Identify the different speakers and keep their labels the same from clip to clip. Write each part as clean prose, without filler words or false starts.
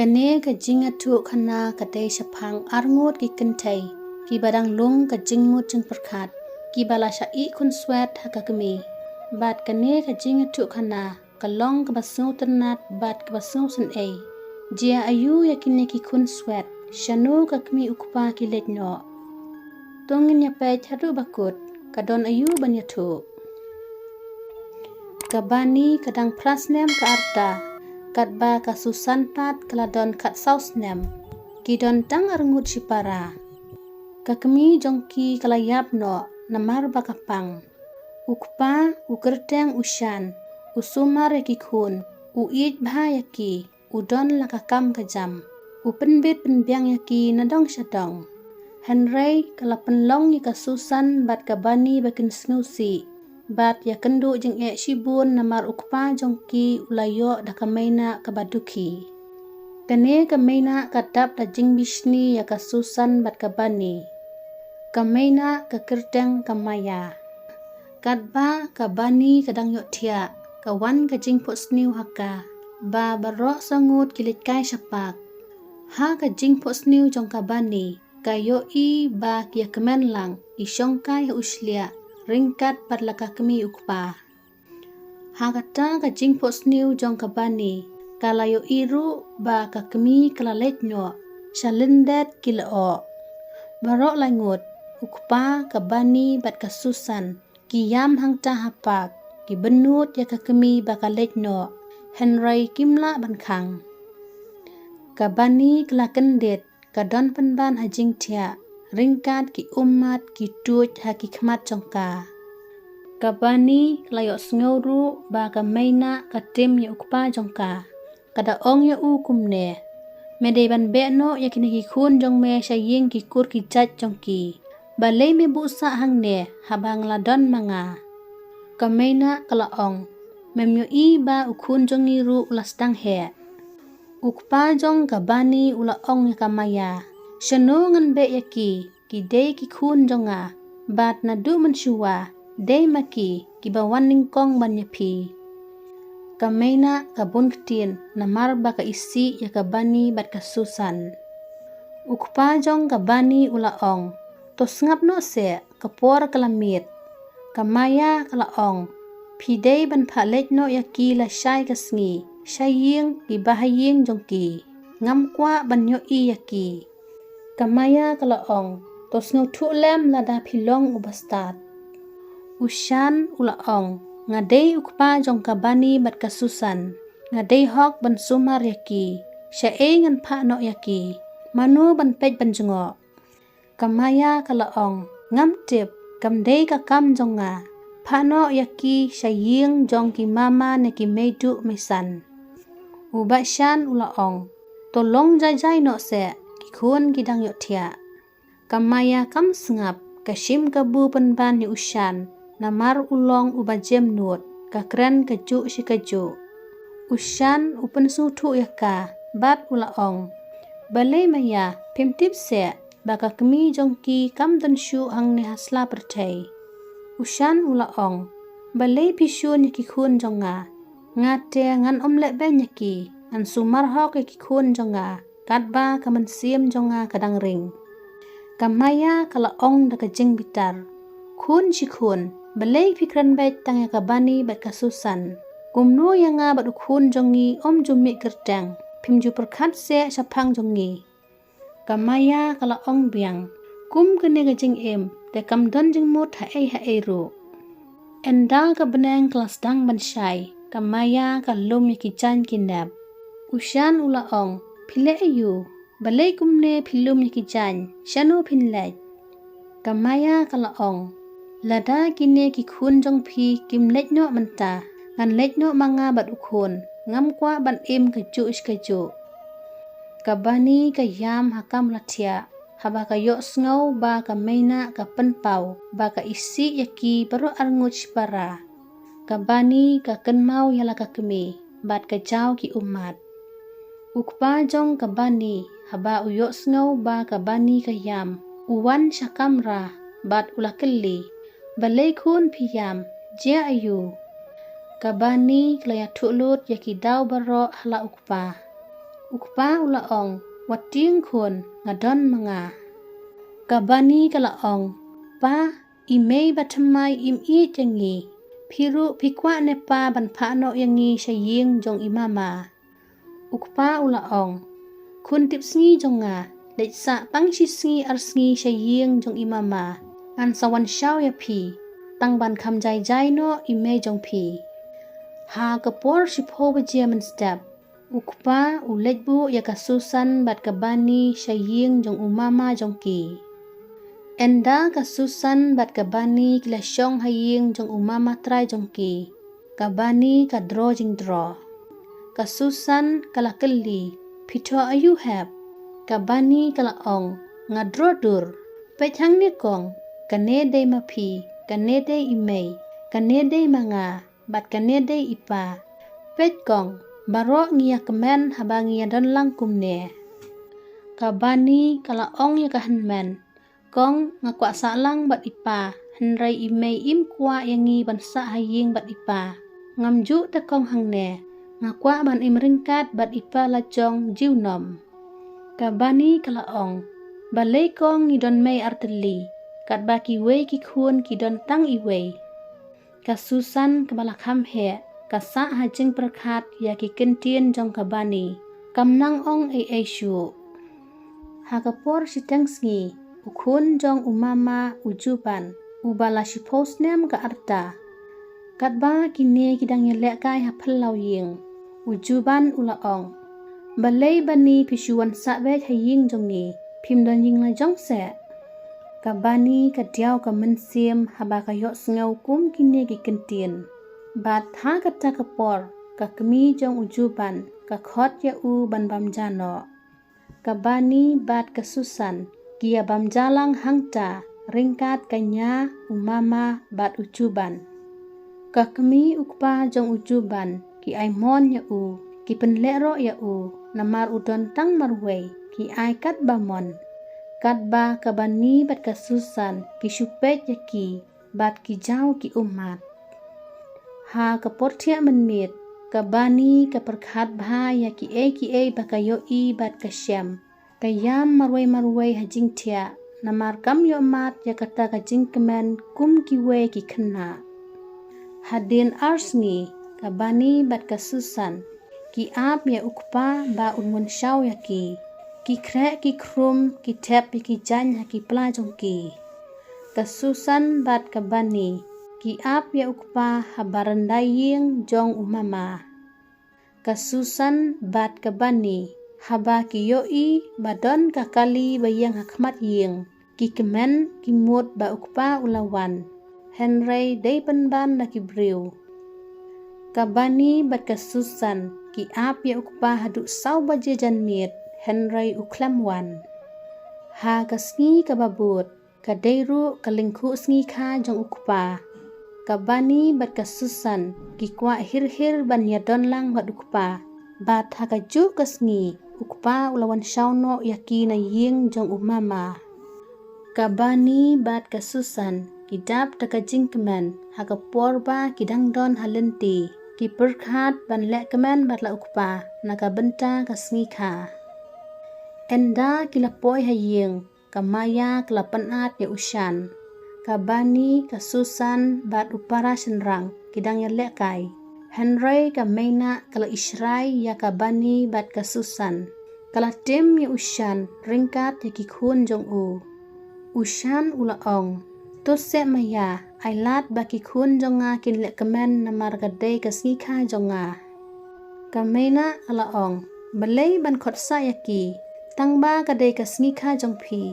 Speaker 1: Kane ka jingatu khana ka dei shapang arngot ki kentai ki badang lung ka jingmut jeng perkat ki bala syai kun swet hakakmi bat kane ka jingatu khana ka long ka basu ternat bat ka basu sen ei jia ayu yakine ki kun swet shanu ka kmi ukpa ki letno tongin ya pe thadu bakut ka don ayu banyatu kabani kadang prasnem ka arta katba ka susanpat kaladon kat sausnem kidon tang arngut sipara kakmi jongki kalayap no namar bakapang ukpa ukerteng ushan usumar yakikun uij bhayaki udon lakakam kajam upenbit penbiang yaki nadong syadong henrei kalapenlong yaka susan bat kabani bakin snusi bat ya kendu jeng e shibun namar ukpa jongki ulayo dakamaina kabaduki kane kamaina kadap da jing bishni ya kasusan bat kabani kamaina kekerteng kamaya kadba kabani kadang yok tia kawan kajing posniu haka ba barok sangut kilit kai syapak ha kajing posniu jong kabani kayo I ba kia kemenlang isyongkai uslia ringkat padlaka kemi ukpa hagata ka jingpo sniu jong kabani kalayo iru ba ka kemi kalaletno shalindet kilao barok langut ukpa kabani bat kasusan kiyam hangta hapak ki benut ya ka kemi bakaletno henry kimla bankhang kabani kelakendet kadon penban hajing tia ringkat ki umat ki tuj haki khmat jongka kabani layok sngoru ba kamaina katim ya ukpa jongka kada ong ya u kumne mede ban beno yakini ki khun jong me shaying ki kur ki jat jongki balei me bu sa hangne habang ladon manga kamaina kala ong memyo I ba ukhun jongi ru ulastang he ukpa jong kabani ula ong ya kamaya shanu ngan be yaki ki dei ki khun jonga bat nadu mensyua dei maki ki bawan ningkong banyapi kamaina kabun ketin namar baka isi ya kabani bat kasusan ukpa jong kabani ula ong to sngap no se kapor kalamit kamaya kala ong pidei ban phalet no yaki la shai kasngi shaying ki bahaying jongki ngam kwa banyo I yaki kamaya kala ong to sngo thulem lada philong ubastat ushan ula ong ngadei ukpa jong kabani bat kasusan ngadei hok ban sumar yaki syae ngan pha no yaki manu ban pej ban jengo kamaya kala ong ngam tip kamdei ka kam jonga pha no yaki syaying jong ki mama ne ki medu mesan ubashan ula ong tolong jai no se ki khun kidang yo thia kamaya kam sngap kashim kabu penban ni ushan namar ulong ubajem nut kakren kaju shikaju ushan upen sutu yaka bat ula ong balei maya pimtip se baka kemi jongki kam dan shu hangne hasla pertai ushan ula ong balei pisu nyaki khun jonga ngate ngan omlet ben nyaki an sumar hok yaki khun jonga katba kaman siem jonga kadang ring kamaya kala ong da kajing bitar khun shikhun balei pikran bet tang ya kabani bat kasusan kumno yanga bat khun jongi om jumi kertang phimju perkhat se sapang jongi kamaya kala ong biang kum kene kajing em te kam don jing mut ha ei ru enda ka beneng kelas dang ban shai kamaya kalum yaki chan kinap ushan ula ong phile ayu balei kumne philum yaki chan shanu phinlai kamaya kala ong lada kine ki khun jong phi kim letno manta ngan letno manga bat ukhun ngam kwa ban em kaju iskaju kabani ka yam hakam lathia haba ka yo sngo ba ka maina ka penpau ba ka isi yaki baru arngut para kabani ka kenmau yala ka kemi bat ka jaw ki umat ukpa jong kabani haba uyo sngo ba kabani ka yam uwan syakamra bat ulakeli balei khun piyam jia ayu kabani klaya thulut yaki daw baro hala ukpa ukpa ulaong wating kun ngadon mga. Kabani kalaong pa imei batamay imi jangi piru pikwa nepa ban pano yangi saying jong imama. Ukpa ulaong kun tipsngi jonga leitsa pangsisngi arsngi saying jong imama an sawan shaw ya pi tangban kam jai jai no ime jong pi. Ha kapor sipo bajia menstep. Ukpa uletbu ya kasusan bat kabani saying jong umama jong ki. Enda kasusan bat kabani kilasyong haying jong umama try jong ki. Kabani kadro jing dro. Kasusan kalakeli pito ayu hep. Kabani kalaong ngadro dur. Pechang ni kong kanede mapi kanede imei kanede manga bat kanede ipa. Pet kong baro ngia kemen haba ngia don lang kumne. Kabani kalaong ya kahenmen. Kong ngakwa salang bat ipa. Henrai imei im kwa yangi bansa haying bat ipa. Ngamju te kong hangne. Ngakwa ban imringkat bat ipa lajong jiunom. Kabani kalaong. Balay kong ngidon mei arteli. Kat baki wei kikun kidon tang iwei. Kasusan kebalakam he. Kasak hajing perkat ya kikentien jong kabani. Kamnang ong ai syu. Hakapor siteng sngi. Ukun jong umama ujuban. Ubala sipos nem ka arta. Katba kini kidang yelek kai hapelau ying. Ujuban ulaong. Balay bani pisuan sakbet haying jong ni. Pimdon ying la jong se. Kabani kadiau ka mensim haba kayok sengau kum kini kikentien. Bat ha kata kapor ka kemi jong ujuban ka khot ya u ban bamjano. Kabani bat kasusan kia bamjalang hangta ringkat kanya umama bat ujuban. Ka kemi ukpa jong ujuban ki aimon ya u ki penlero ya u namar udon tang marwei ki ai kat bamon. Kat ba kabani bat kasusan ki supet ya ki bat ki jau ki umat. Ha kaportia menmit kabani kaperkhat bha ya ki e bakayo i bat kasyam kayam marwai hajing tia namar kam yo mat ya kata kajing kemen kum ki we ki kena. Hadin arsngi kabani bat kasusan ki ap ya ukpa ba unwan shaw ya ki krek ki krum ki tep ki jan ya ki plajong ki. Kasusan bat kabani ki ap ya ukpa habarandaying jong umama. Kasusan bat kabani haba ki yoi badon kakali bayang hakmat ying. Ki kemen ki mut ba ukpa ulawan. Henry day penban na ki briw. Kabani bat kasusan ki ap ya ukpa haduk saw baje janmit. Henry uklamwan. Ha kasngi kababut kadairu kalingku sngi ka jong ukpa. Kabani bat kasusan ki kwa hir ban yadon lang bat ukpa. Bat hakaju kasngi ukpa ulawan shauno yaki na ying jong umama. Kabani bat kasusan ki dap takajing kemen hakapor ba kidang don halenti. Ki perkhat ban lek kemen bat la ukpa nakabenta kasngi ka. Enda kilapoy haying kamaya kelapenat ya usyan. Kabani kasusan bat upara senrang kidang yalek kai. Henry kamaina kala israi ya kabani bat kasusan. Kala tim ya usyan ringkat ya kikun jong u. Usyan ulaong. Tose maya ailat baki kun jonga kinlek kemen namar gadai kasngika jonga. Kamaina alaong. Balay ban khotsa yaki. Tangba kadai kasngika jong pi.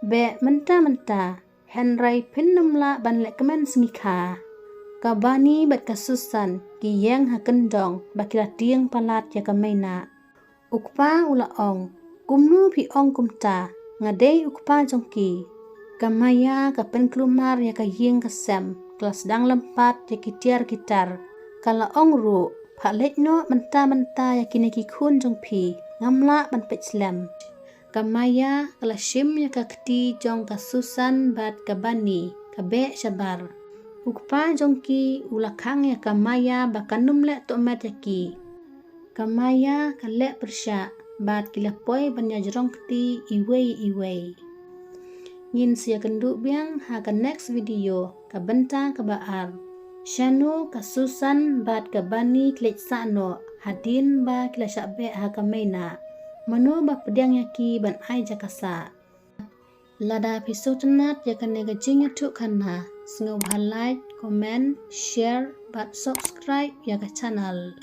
Speaker 1: Be menta. Henry pinnumla ban lek kemen sngika. Kabani bat kasusan ki yang hakendong bakila tiang palat ya kamaina. Ukpa ulaong. Kumnu pi ong kumta. Ngadai ukpa jongki. Kamaya kapen kelumar ya kaying kesem. Kelas dang lempat ya kitiar gitar. Kala ong ru. Pak lekno menta ya kineki kun jongpi. Ngamla ban peclem. Kamaya kala shim ya kakti jong kasusan bat kabani. Kabe syabar. Ukpa jongki ulakang ya kamaya bakanum lek tomat yaki. Kamaya kalek persyak bat kilapoi banya jerong keti iwei. Ngin sia kenduk biang ha ka next video ka benta ka baar. Shanu kasusan bat ka bani klik sano hadin ba kila syakbe ha ka maina. Manu ba pediang yaki ban ai jakasa. Lada episode nat ya kan nega jing YouTube kana. Sengau like, comment, share, bat subscribe ya ka channel.